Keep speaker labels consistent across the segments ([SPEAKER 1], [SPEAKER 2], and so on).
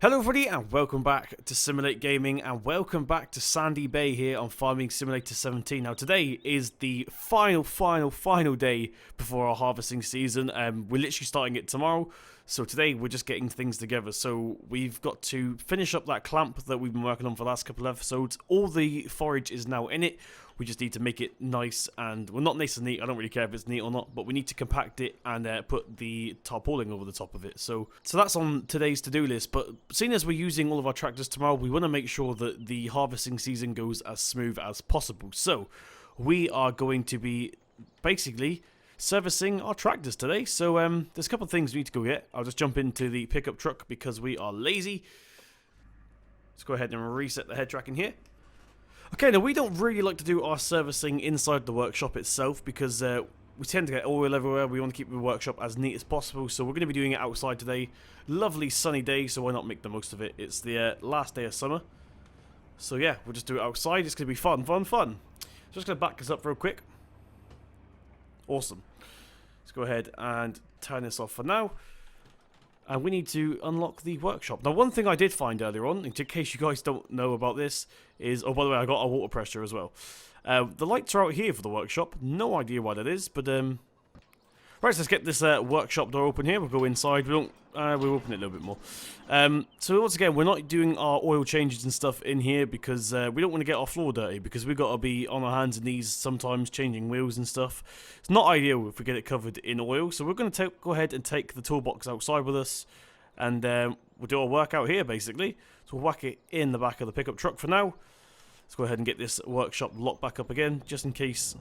[SPEAKER 1] Hello everybody and welcome back to Simulate Gaming and welcome back to Sandy Bay here on Farming Simulator 17. Now today is the final day before our harvesting season. We're literally starting it tomorrow, so today we're just getting things together. So we've got to finish up that clamp that we've been working on for the last couple of episodes. All the forage is now in it. We just need to make it nice and, well, not nice and neat, I don't really care if it's neat or not, but we need to compact it and put the tarpaulin over the top of it. So that's on today's to-do list, but seeing as we're using all of our tractors tomorrow, we want to make sure that the harvesting season goes as smooth as possible. So we are going to be basically servicing our tractors today. So there's a couple of things we need to go get. I'll just jump into the pickup truck because we are lazy. Let's go ahead and reset the head track in here. Okay, now we don't really like to do our servicing inside the workshop itself because we tend to get oil everywhere. We want to keep the workshop as neat as possible, so we're going to be doing it outside today. Lovely sunny day, so why not make the most of it? It's the last day of summer. So yeah, we'll just do it outside. It's going to be fun. Just going to back this up real quick. Awesome. Let's go ahead and turn this off for now. And we need to unlock the workshop. Now, one thing I did find earlier on, in case you guys don't know about this, is... Oh, by the way, I got a water pressure as well. The lights are out here for the workshop. No idea why that is, but... Right, so let's get this workshop door open here. We'll go inside. We'll open it a little bit more. So once again, we're not doing our oil changes and stuff in here because we don't want to get our floor dirty because we've got to be on our hands and knees sometimes changing wheels and stuff. It's not ideal if we get it covered in oil. So we're going to go ahead and take the toolbox outside with us and we'll do our work out here basically. So we'll whack it in the back of the pickup truck for now. Let's go ahead and get this workshop locked back up again just in case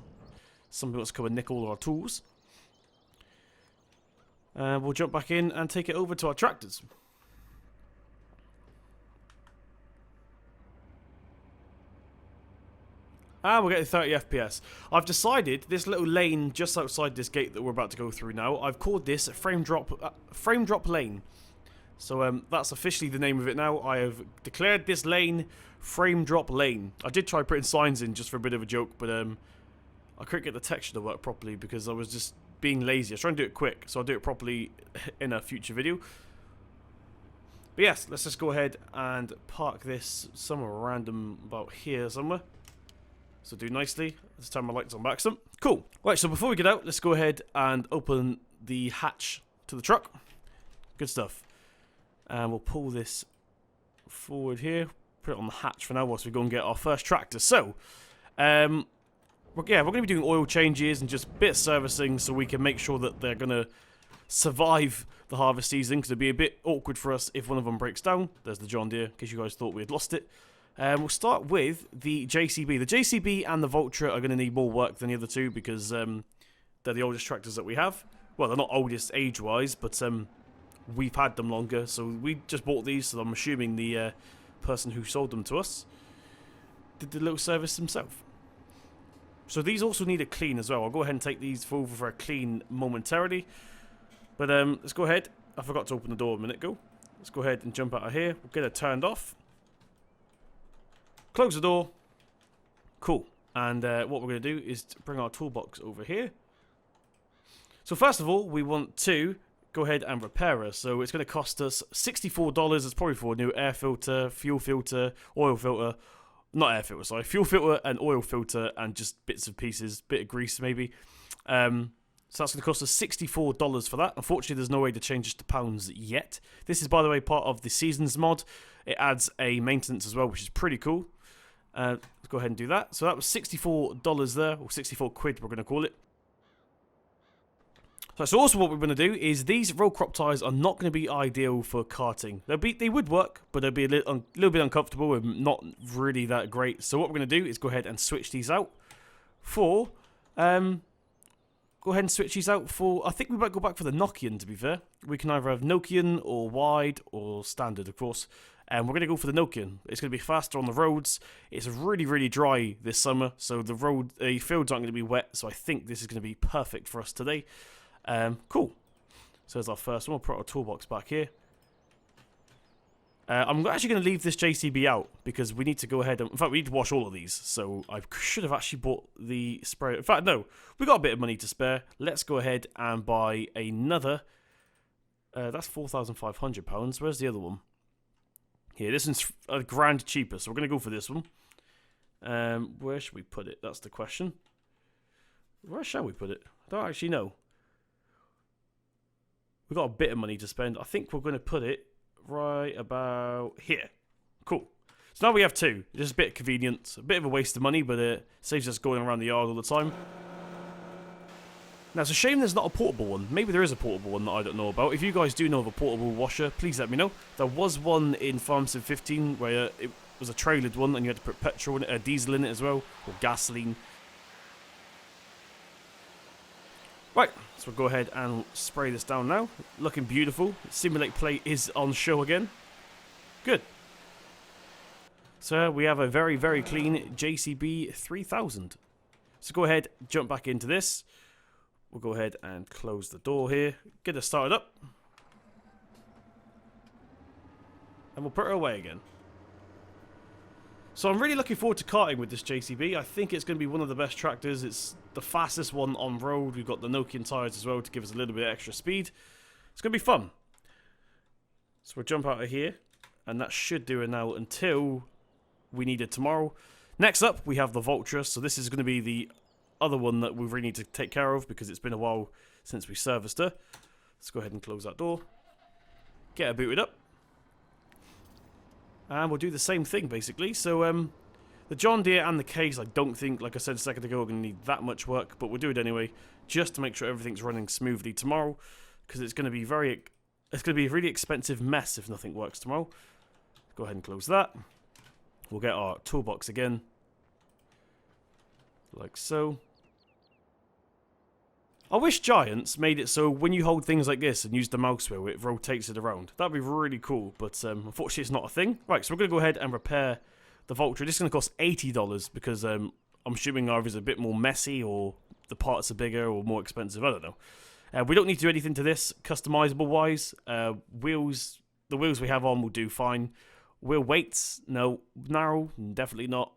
[SPEAKER 1] somebody wants to come and nick all our tools. We'll jump back in and take it over to our tractors. And we're getting 30 FPS. I've decided this little lane just outside this gate that we're about to go through now, I've called this frame drop lane. So that's officially the name of it now. I have declared this lane frame drop lane. I did try putting signs in just for a bit of a joke, but I couldn't get the texture to work properly because I was just being lazy. I was trying to do it quick, so I'll do it properly in a future video. But yes, let's just go ahead and park this somewhere random about here somewhere. So do nicely. Let's turn my lights on back some. Cool. Right, so before we get out, let's go ahead and open the hatch to the truck. Good stuff. And we'll pull this forward here. Put it on the hatch for now whilst we go and get our first tractor. So, yeah, we're going to be doing oil changes and just a bit of servicing so we can make sure that they're going to survive the harvest season because it'd be a bit awkward for us if one of them breaks down. There's the John Deere, in case you guys thought we had lost it. We'll start with the JCB. The JCB and the Valtra are going to need more work than the other two because they're the oldest tractors that we have. Well, they're not oldest age-wise, but we've had them longer. So we just bought these, so I'm assuming the person who sold them to us did the little service himself. So these also need a clean as well. I'll go ahead and take these over for a clean momentarily. But let's go ahead. I forgot to open the door a minute ago. Let's go ahead and jump out of here. We'll get it turned off. Close the door. Cool. And what we're going to do is bring our toolbox over here. So first of all, we want to go ahead and repair her. So it's going to cost us $64. It's probably for a new air filter, fuel filter, oil filter. Not air filter, sorry. Fuel filter and oil filter and just bits of pieces. Bit of grease, maybe. So that's going to cost us $64 for that. Unfortunately, there's no way to change this to pounds yet. This is, by the way, part of the Seasons mod. It adds a maintenance as well, which is pretty cool. Let's go ahead and do that. So that was $64 there, or 64 quid, we're going to call it. So also what we're going to do is these roll crop tires are not going to be ideal for karting. They would work, but they'll be a little bit uncomfortable and not really that great. So what we're going to do is go ahead and switch these out for... I think we might go back for the Nokian, to be fair. We can either have Nokian or wide or standard, of course. And we're going to go for the Nokian. It's going to be faster on the roads. It's really, really dry this summer, so the fields aren't going to be wet. So I think this is going to be perfect for us today. Cool. So there's our first one. We'll put our toolbox back here. I'm actually going to leave this JCB out because we need to go ahead and... In fact, we need to wash all of these. So I should have actually bought the spray. In fact, no. We got a bit of money to spare. Let's go ahead and buy another. That's £4,500. Where's the other one? Here, this one's a grand cheaper, so we're going to go for this one. Where should we put it? That's the question. Where shall we put it? I don't actually know. We've got a bit of money to spend. I think we're going to put it right about here. Cool. So now we have two. Just a bit of convenience. A bit of a waste of money, but it saves us going around the yard all the time. Now, it's a shame there's not a portable one. Maybe there is a portable one that I don't know about. If you guys do know of a portable washer, please let me know. There was one in Farm Sim 15 where it was a trailered one and you had to put petrol in it, diesel in it as well, or gasoline. Right, so we'll go ahead and spray this down now. Looking beautiful. Simulate Play is on show again. Good. So we have a very, very clean JCB 3000. So go ahead, jump back into this. We'll go ahead and close the door here. Get it started up. And we'll put her away again. So I'm really looking forward to karting with this JCB. I think it's going to be one of the best tractors. It's the fastest one on road. We've got the Nokian tyres as well to give us a little bit extra speed. It's going to be fun. So we'll jump out of here. And that should do it now until we need it tomorrow. Next up, we have the Valtra. So this is going to be the other one that we really need to take care of because it's been a while since we serviced her. Let's go ahead and close that door. Get her booted up. And we'll do the same thing basically. So the John Deere and the case, I don't think, like I said a second ago, are going to need that much work, but we'll do it anyway just to make sure everything's running smoothly tomorrow because it's going to be a really expensive mess if nothing works tomorrow. Go ahead and close that. We'll get our toolbox again. Like so. I wish Giants made it so when you hold things like this and use the mouse wheel, it rotates it around. That'd be really cool, but unfortunately it's not a thing. Right, so we're going to go ahead and repair the Valtra. This is going to cost $80 because I'm assuming either it's a bit more messy or the parts are bigger or more expensive. I don't know. We don't need to do anything to this customizable wise. The wheels we have on will do fine. Wheel weights, no. Narrow, definitely not.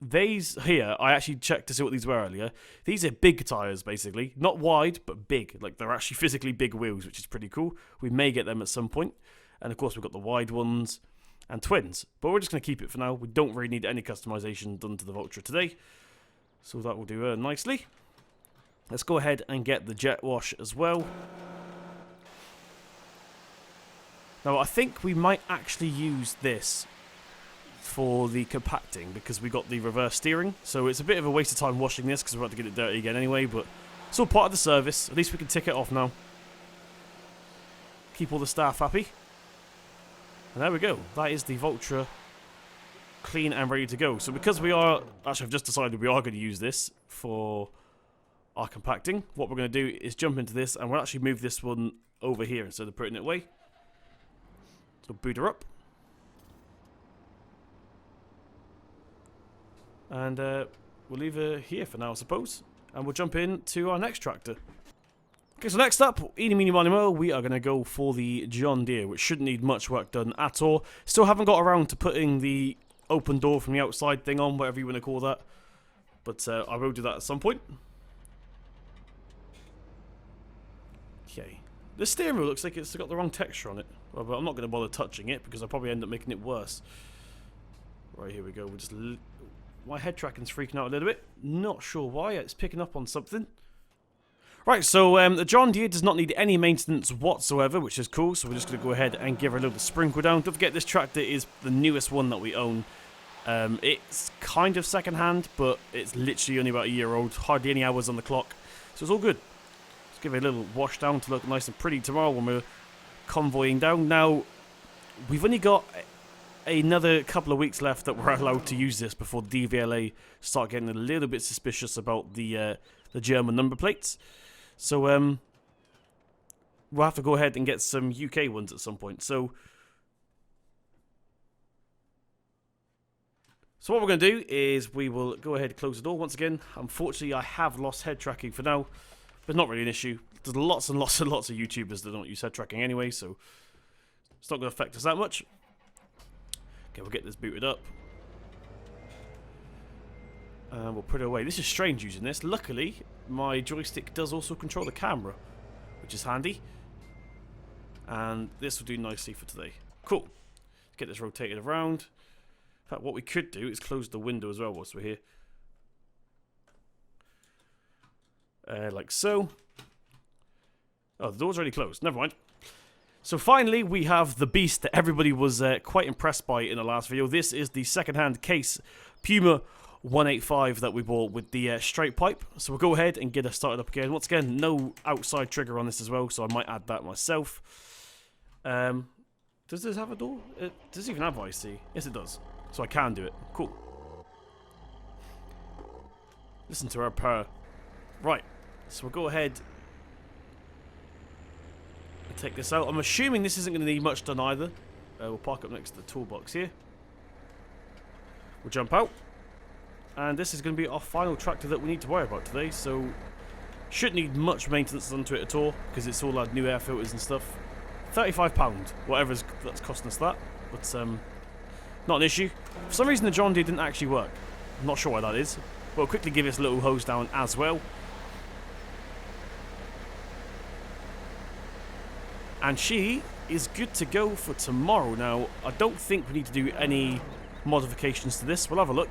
[SPEAKER 1] These here, I actually checked to see what these were earlier. These are big tyres, basically. Not wide, but big. Like, they're actually physically big wheels, which is pretty cool. We may get them at some point. And, of course, we've got the wide ones and twins. But we're just going to keep it for now. We don't really need any customization done to the Valtra today. So that will do nicely. Let's go ahead and get the jet wash as well. Now, I think we might actually use this for the compacting because we got the reverse steering, so it's a bit of a waste of time washing this because we're about to get it dirty again anyway, but it's all part of the service. At least we can tick it off now. Keep all the staff happy. And there we go. That is the Valtra clean and ready to go. So because we are, actually I've just decided we are going to use this for our compacting, what we're going to do is jump into this and we'll actually move this one over here instead of putting it away. So boot her up. And we'll leave her here for now, I suppose. And we'll jump in to our next tractor. Okay, so next up, eeny, meeny, miny, mo, we are going to go for the John Deere, which shouldn't need much work done at all. Still haven't got around to putting the open door from the outside thing on, whatever you want to call that. But I will do that at some point. Okay. This steering wheel looks like it's got the wrong texture on it. Well, but I'm not going to bother touching it because I'll probably end up making it worse. Right, here we go. We'll just... My head tracking's freaking out a little bit. Not sure why. It's picking up on something. Right, so the John Deere does not need any maintenance whatsoever, which is cool. So we're just going to go ahead and give her a little sprinkle down. Don't forget, this tractor is the newest one that we own. It's kind of second-hand, but it's literally only about a year old. Hardly any hours on the clock. So it's all good. Let's give it a little wash down to look nice and pretty tomorrow when we're convoying down. Now, we've only got another couple of weeks left that we're allowed to use this before the DVLA start getting a little bit suspicious about the German number plates. So we'll have to go ahead and get some UK ones at some point. So what we're going to do is we will go ahead and close the door once again. Unfortunately, I have lost head tracking for now, but not really an issue. There's lots and lots and lots of YouTubers that don't use head tracking anyway, so it's not going to affect us that much. Okay, we'll get this booted up. And we'll put it away. This is strange using this. Luckily, my joystick does also control the camera, which is handy. And this will do nicely for today. Cool. Get this rotated around. In fact, what we could do is close the window as well whilst we're here. Like so. Oh, the door's already closed. Never mind. So finally, we have the beast that everybody was quite impressed by in the last video. This is the second-hand case Puma 185 that we bought with the straight pipe. So we'll go ahead and get it started up again. Once again, no outside trigger on this as well, so I might add that myself. Does this have a door? Does it even have IC? Yes, it does. So I can do it. Cool. Listen to her purr. Right. So we'll go ahead and take this out. I'm assuming this isn't going to need much done either. We'll park up next to the toolbox here. We'll jump out. And this is going to be our final tractor that we need to worry about today. So shouldn't need much maintenance done to it at all, because it's all had new air filters and stuff. £35, whatever's that's costing us that, but not an issue. For some reason the John Deere didn't actually work. I'm not sure why that is. But we'll quickly give this little hose down as well. And she is good to go for tomorrow. Now, I don't think we need to do any modifications to this. We'll have a look,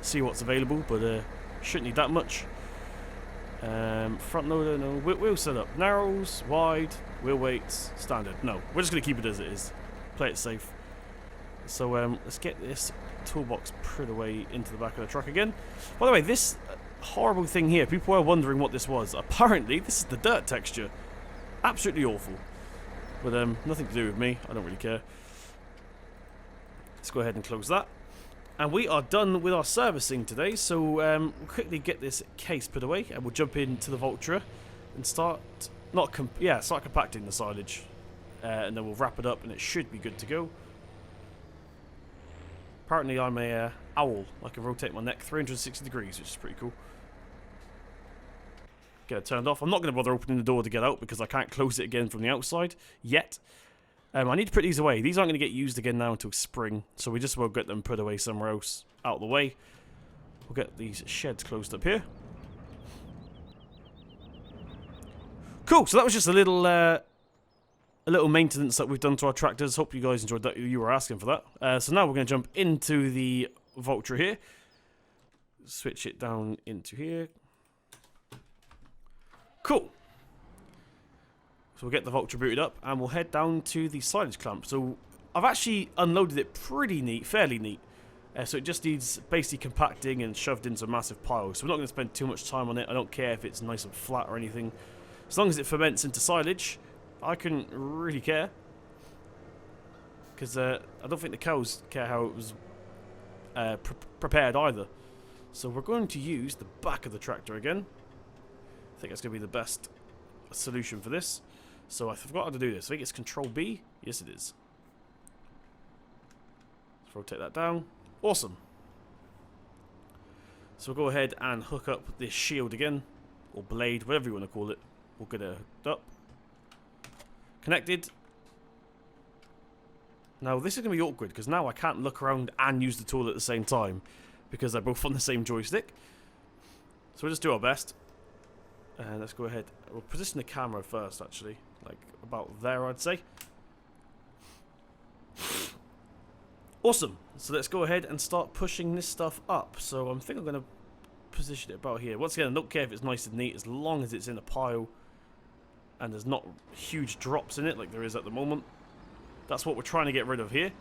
[SPEAKER 1] see what's available, but shouldn't need that much. Front loader, no. Wheel setup. Narrows, wide, wheel weights, standard. No, we're just going to keep it as it is. Play it safe. So let's get this toolbox put away into the back of the truck again. By the way, this horrible thing here, people were wondering what this was. Apparently, this is the dirt texture. Absolutely awful. But nothing to do with me. I don't really care. Let's go ahead and close that. And we are done with our servicing today, so we'll quickly get this case put away, and we'll jump into the Valtra and start start compacting the silage, and then we'll wrap it up, and it should be good to go. Apparently, I'm a owl. I can rotate my neck 360 degrees, which is pretty cool. Get it turned off. I'm not going to bother opening the door to get out because I can't close it again from the outside yet. I need to put these away. These aren't going to get used again now until spring, so we just will get them put away somewhere else out of the way. We'll get these sheds closed up here. Cool, so that was just a little maintenance that we've done to our tractors. Hope you guys enjoyed that. You were asking for that. So now we're going to jump into the Valtra here. Switch it down into here. Cool. So we'll get the Valtra booted up and we'll head down to the silage clamp. So I've actually unloaded it pretty neat, fairly neat. So it just needs basically compacting and shoved into a massive pile. So we're not going to spend too much time on it. I don't care if it's nice and flat or anything. As long as it ferments into silage, I couldn't really care. Because I don't think the cows care how it was prepared either. So we're going to use the back of the tractor again. I think that's going to be the best solution for this. So I forgot how to do this. I think it's Control B. Yes, it is. Let's rotate that down. Awesome. So we'll go ahead and hook up this shield again, or blade, whatever you want to call it. We'll get it hooked up. Connected. Now this is going to be awkward because now I can't look around and use the tool at the same time because they're both on the same joystick. So we'll just do our best. And let's go ahead. We'll position the camera first, actually. Like, about there, I'd say. Awesome. So let's go ahead and start pushing this stuff up. So I think I'm going to position it about here. Once again, I don't care if it's nice and neat, as long as it's in a pile and there's not huge drops in it like there is at the moment. That's what we're trying to get rid of here.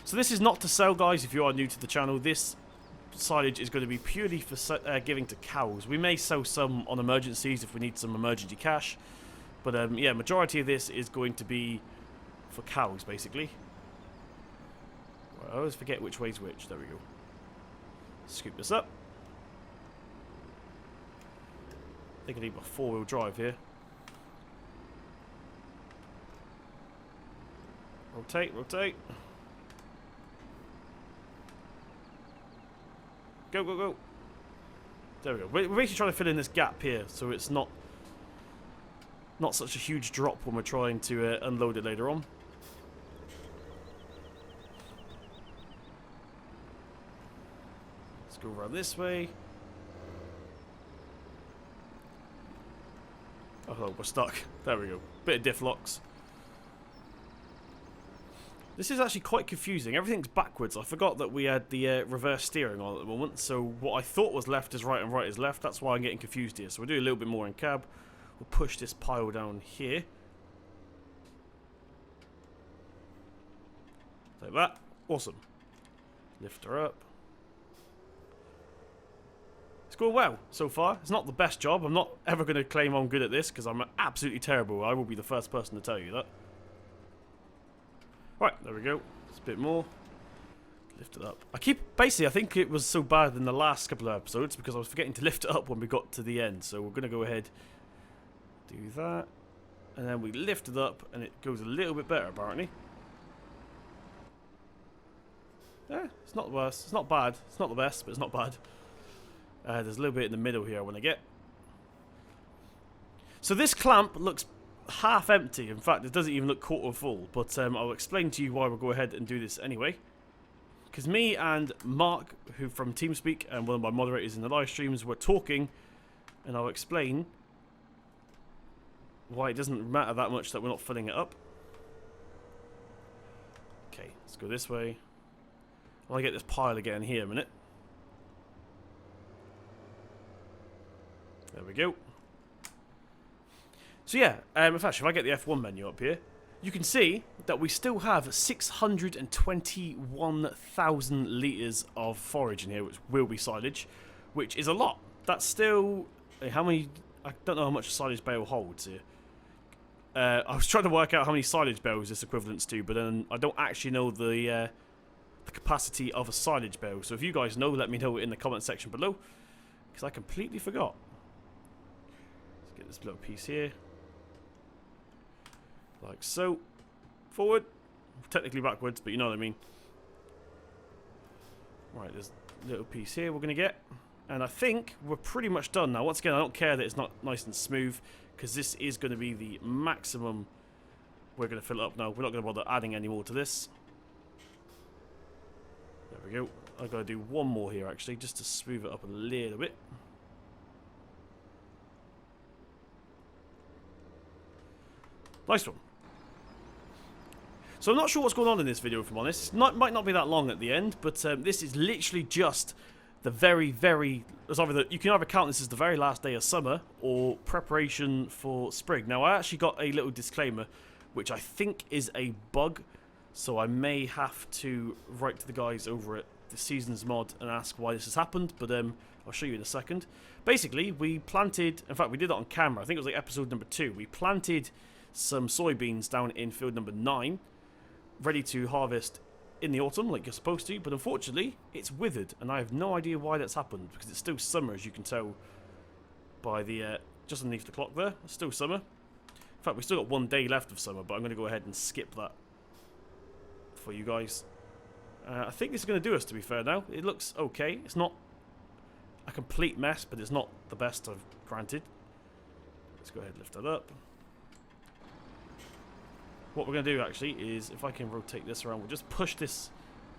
[SPEAKER 1] So this is not to sell, guys, if you are new to the channel. This silage is going to be purely for giving to cows. We may sell some on emergencies if we need some emergency cash, but yeah, majority of this is going to be for cows basically. Right, I always forget which way's which. There we go. Scoop this up. I think I need my 4-wheel drive here. Rotate, rotate. Go, go, go. There we go. We're basically trying to fill in this gap here so it's not such a huge drop when we're trying to unload it later on. Let's go around this way. Oh, we're stuck. There we go. Bit of diff locks. This is actually quite confusing. Everything's backwards. I forgot that we had the reverse steering on at the moment. So what I thought was left is right and right is left. That's why I'm getting confused here. So we'll do a little bit more in cab. We'll push this pile down here. Like that. Awesome. Lift her up. It's going well so far. It's not the best job. I'm not ever going to claim I'm good at this because I'm absolutely terrible. I will be the first person to tell you that. Right, there we go. It's a bit more. Lift it up. Basically, I think it was so bad in the last couple of episodes because I was forgetting to lift it up when we got to the end. So we're going to go ahead, do that. And then we lift it up and it goes a little bit better apparently. Yeah, it's not the worst. It's not bad. It's not the best, but it's not bad. There's a little bit in the middle here I want to get. So this clamp looks half empty. In fact, it doesn't even look quarter full. But I'll explain to you why we'll go ahead and do this anyway. Because me and Mark, who from TeamSpeak and one of my moderators in the live streams, were talking. And I'll explain why it doesn't matter that much that we're not filling it up. Okay, let's go this way. I want to get this pile again here a minute. There we go. So yeah, in fact, if I get the F1 menu up here, you can see that we still have 621,000 litres of forage in here, which will be silage, which is a lot. That's still... How many... I don't know how much a silage bale holds here. I was trying to work out how many silage bales this equivalents to, but then I don't actually know the capacity of a silage bale. So if you guys know, let me know in the comment section below, because I completely forgot. Get this little piece here, like so. Forward, technically backwards, but you know what I mean. Right, there's a little piece here we're going to get, and I think we're pretty much done now. Once again, I don't care that it's not nice and smooth, because this is going to be the maximum we're going to fill it up now. We're not going to bother adding any more to this. There we go. I've got to do one more here actually, just to smooth it up a little bit. Nice one. So I'm not sure what's going on in this video, if I'm honest. It might not be that long at the end, but this is literally just the very... you can either count this as the very last day of summer or preparation for spring. Now, I actually got a little disclaimer, which I think is a bug, so I may have to write to the guys over at the Seasons Mod and ask why this has happened, but I'll show you in a second. Basically, we planted... In fact, we did it on camera. I think it was like episode number 2. We planted some soybeans down in field number 9, ready to harvest in the autumn like you're supposed to, but unfortunately it's withered, and I have no idea why that's happened, because it's still summer, as you can tell by the just underneath the clock there. It's still summer. In fact, we still got 1 day left of summer, but I'm going to go ahead and skip that for you guys. I think this is going to do us, to be fair now. It looks okay. It's not a complete mess, but it's not the best, I've granted. Let's go ahead and lift that up. What we're going to do actually is, if I can rotate this around, we'll just push this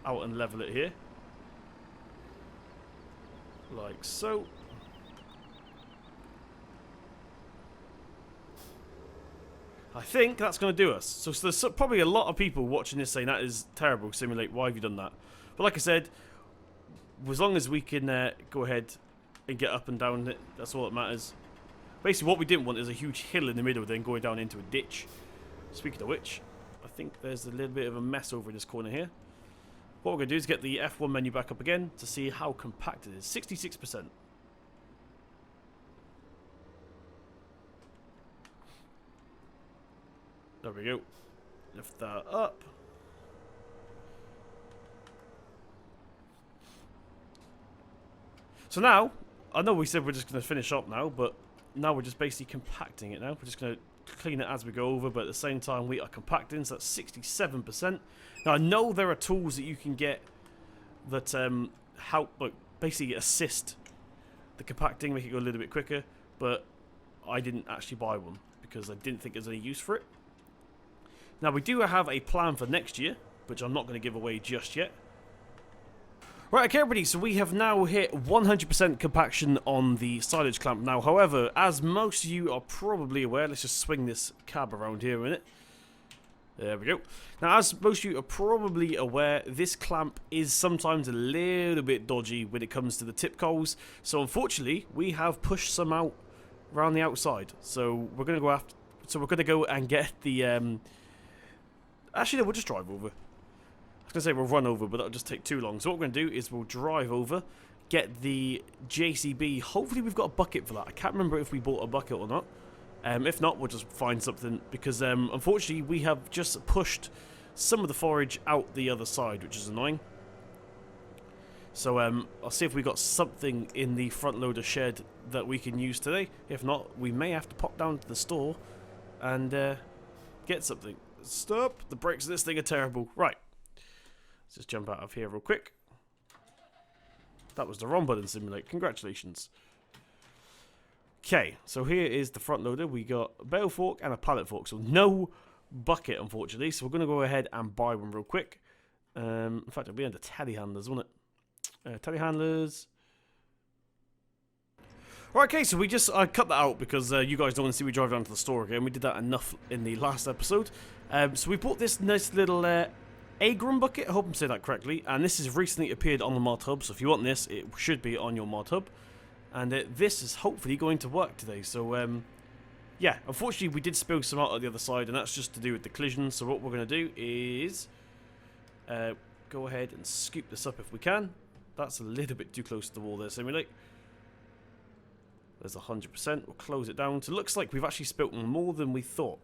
[SPEAKER 1] out and level it here. Like so. I think that's going to do us. So there's probably a lot of people watching this saying that is terrible, Simulate, why have you done that? But like I said, as long as we can go ahead and get up and down it, that's all that matters. Basically what we didn't want is a huge hill in the middle then going down into a ditch. Speaking of which, I think there's a little bit of a mess over in this corner here. What we're going to do is get the F1 menu back up again to see how compact it is. 66%. There we go. Lift that up. So now, I know we said we're just going to finish up now, but now we're just basically compacting it now. We're just going to clean it as we go over, but at the same time we are compacting, so that's 67%. Now I know there are tools that you can get that help, like, basically assist the compacting, make it go a little bit quicker, but I didn't actually buy one because I didn't think there's any use for it. Now we do have a plan for next year, which I'm not going to give away just yet. Right, okay everybody, so we have now hit 100% compaction on the silage clamp now. However, as most of you are probably aware, let's just swing this cab around here a minute. There we go. Now, as most of you are probably aware, this clamp is sometimes a little bit dodgy when it comes to the tip coals. So unfortunately, we have pushed some out around the outside. So we're gonna go after. So we're gonna go and get the. Actually, no, we'll just drive over. I was gonna say we'll run over, but that'll just take too long. So what we're gonna do is we'll drive over, get the JCB. Hopefully, we've got a bucket for that. I can't remember if we bought a bucket or not. If not, we'll just find something, because unfortunately we have just pushed some of the forage out the other side, which is annoying. So I'll see if we got something in the front loader shed that we can use today. If not, we may have to pop down to the store and get something. Stop! The brakes of this thing are terrible. Right. Let's just jump out of here real quick. That was the wrong button, Simulate. Congratulations. Okay, so here is the front loader. We got a bale fork and a pallet fork. So no bucket, unfortunately. So we're going to go ahead and buy one real quick. In fact, it'll be under telehandlers, won't it? Telehandlers. Right, okay, so I cut that out because you guys don't want to see me drive down to the store again. We did that enough in the last episode. So we bought this nice little Agrum bucket. I hope I'm saying that correctly. And this has recently appeared on the mod hub. So if you want this, it should be on your mod hub. And this is hopefully going to work today. So, yeah, unfortunately we did spill some out at the other side, and that's just to do with the collision. So what we're going to do is go ahead and scoop this up if we can. That's a little bit too close to the wall there, Simulate. There's 100%. We'll close it down. So it looks like we've actually spilt more than we thought,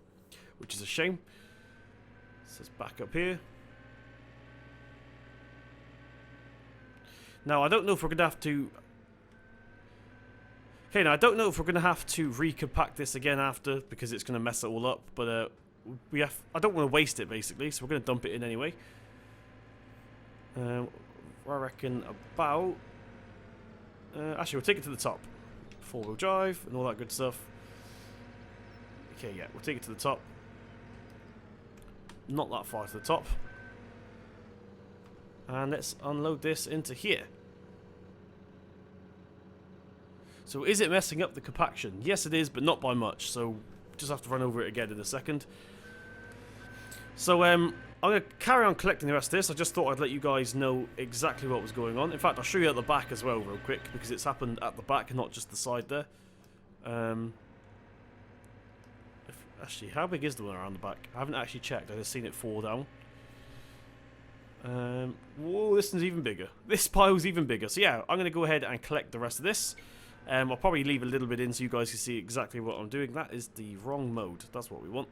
[SPEAKER 1] which is a shame. So let's back up here. Now, I don't know if we're going to have to... Okay, now I don't know if we're going to have to recompact this again after, because it's going to mess it all up, but I don't want to waste it, basically, so we're going to dump it in anyway. I reckon about... actually, we'll take it to the top. Four-wheel drive and all that good stuff. Okay, yeah, we'll take it to the top. Not that far to the top. And let's unload this into here. So is it messing up the compaction? Yes it is, but not by much, so just have to run over it again in a second. So I'm going to carry on collecting the rest of this. I just thought I'd let you guys know exactly what was going on. In fact, I'll show you at the back as well real quick, because it's happened at the back and not just the side there. Actually, how big is the one around the back? I haven't actually checked, I've just seen it fall down. Whoa, this one's even bigger. This pile's even bigger. So yeah, I'm going to go ahead and collect the rest of this. I'll probably leave a little bit in so you guys can see exactly what I'm doing. That is the wrong mode. That's what we want.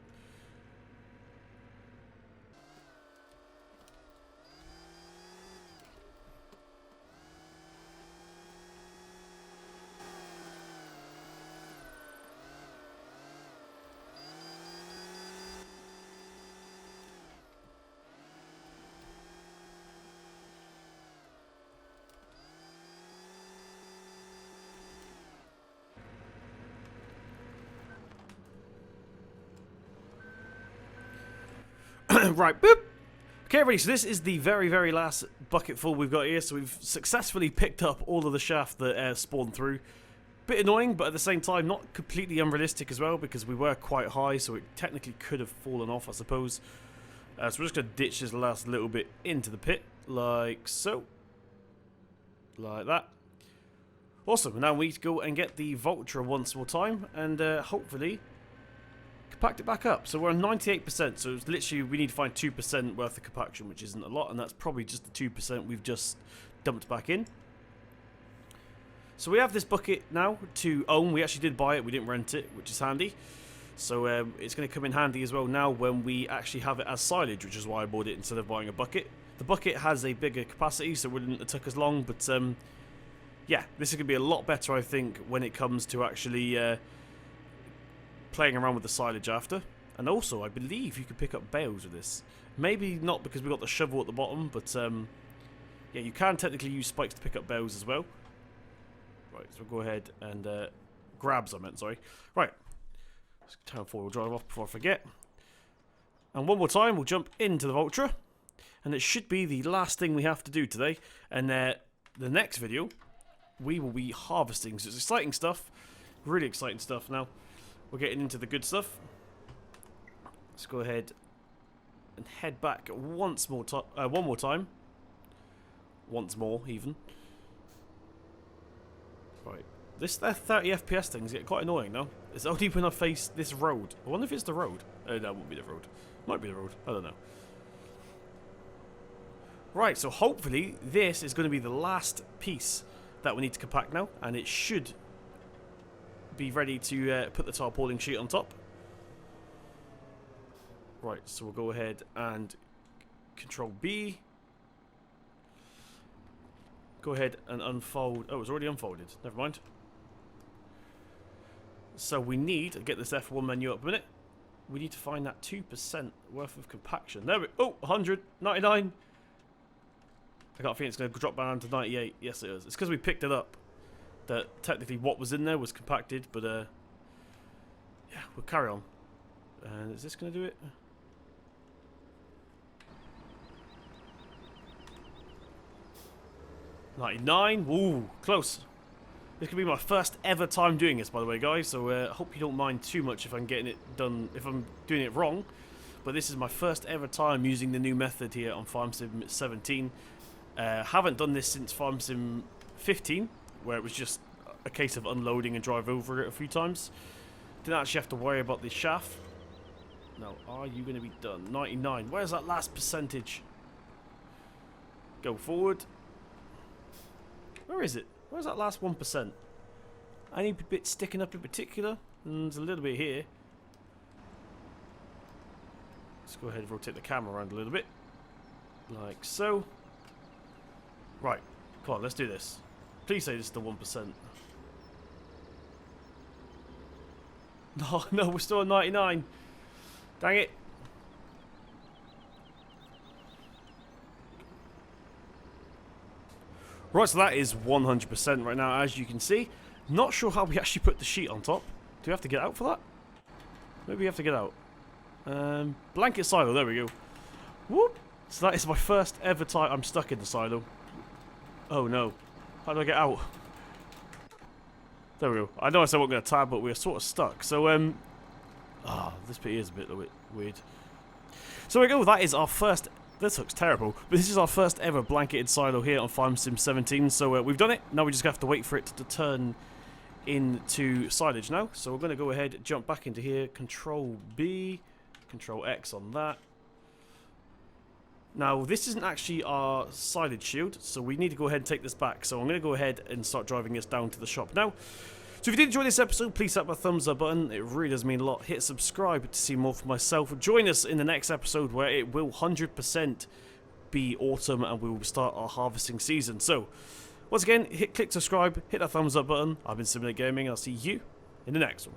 [SPEAKER 1] Right, boop. Okay, everybody, so this is the very, very last bucket full we've got here. So we've successfully picked up all of the shaft that spawned through. Bit annoying, but at the same time, not completely unrealistic as well, because we were quite high, so it technically could have fallen off, I suppose. So we're just going to ditch this last little bit into the pit, like so. Like that. Awesome, now we need to go and get the Valtra once more time, and hopefully... compact it back up. So we're on 98%, so it's literally we need to find 2% worth of compaction, which isn't a lot, and that's probably just the 2% we've just dumped back in. So we have this bucket now to own. We actually did buy it, we didn't rent it, which is handy. So it's going to come in handy as well now when we actually have it as silage, which is why I bought it instead of buying a bucket. The bucket has a bigger capacity, so it wouldn't have took us long, but yeah, this is going to be a lot better, I think, when it comes to actually... playing around with the silage after. And also, I believe you can pick up bales with this. Maybe not because we've got the shovel at the bottom, but yeah, you can technically use spikes to pick up bales as well. Right, so we'll go ahead and grabs, I meant, sorry. Right, let's turn four-wheel drive off before I forget. And one more time, we'll jump into the Valtra. And it should be the last thing we have to do today. And the next video, we will be harvesting. So it's exciting stuff. Really exciting stuff now. We're getting into the good stuff. Let's go ahead and head back one more time. Once more, even. Right. This 30 FPS things get quite annoying now. It's only when I face this road. I wonder if it's the road. That won't be the road. Might be the road. I don't know. Right, so hopefully this is going to be the last piece that we need to compact now, and it should be ready to put the tarpaulin sheet on top. Right, so we'll go ahead and Control B. Go ahead and unfold. Oh, it's already unfolded. Never mind. So we need to get this F1 menu up a minute. We need to find that 2% worth of compaction. There we go. Oh, 100, 99. I got a feeling it's going to drop down to 98. Yes, it is. It's because we picked it up that technically what was in there was compacted, but yeah, we'll carry on. And is this going to do it? $99. Ooh, close. This could be my first ever time doing this, by the way, guys. So I hope you don't mind too much if I'm getting it done, if I'm doing it wrong. But this is my first ever time using the new method here on Farm Sim 17. Haven't done this since Farm Sim 15, where it was just a case of unloading and drive over it a few times. Didn't actually have to worry about the shaft. Now, are you going to be done? 99. Where's that last percentage? Go forward. Where is it? Where's that last 1%? Any bit sticking up in particular? There's a little bit here. Let's go ahead and rotate the camera around a little bit. Like so. Right. Come on, let's do this. Please say this is the 1%. No, no, we're still at 99. Dang it. Right, so that is 100% right now, as you can see. Not sure how we actually put the sheet on top. Do we have to get out for that? Maybe we have to get out. Blanket silo, there we go. Whoop! So that is my first ever time I'm stuck in the silo. Oh no. How do I get out? There we go. I know I said we're going to tab, but we're sort of stuck. So, this bit is a bit weird. So there we go. That is our first... This looks terrible, but this is our first ever blanketed silo here on Farm Sim 17. So we've done it. Now we just have to wait for it to turn into silage now. So we're going to go ahead, jump back into here, Control B, Control X on that. Now this isn't actually our silage shield, so we need to go ahead and take this back. So I'm going to go ahead and start driving this down to the shop now. So if you did enjoy this episode, please tap that thumbs up button. It really does mean a lot. Hit subscribe to see more from myself. Join us in the next episode where it will 100% be autumn and we will start our harvesting season. So once again, click subscribe, hit that thumbs up button. I've been Simulate Gaming. I'll see you in the next one.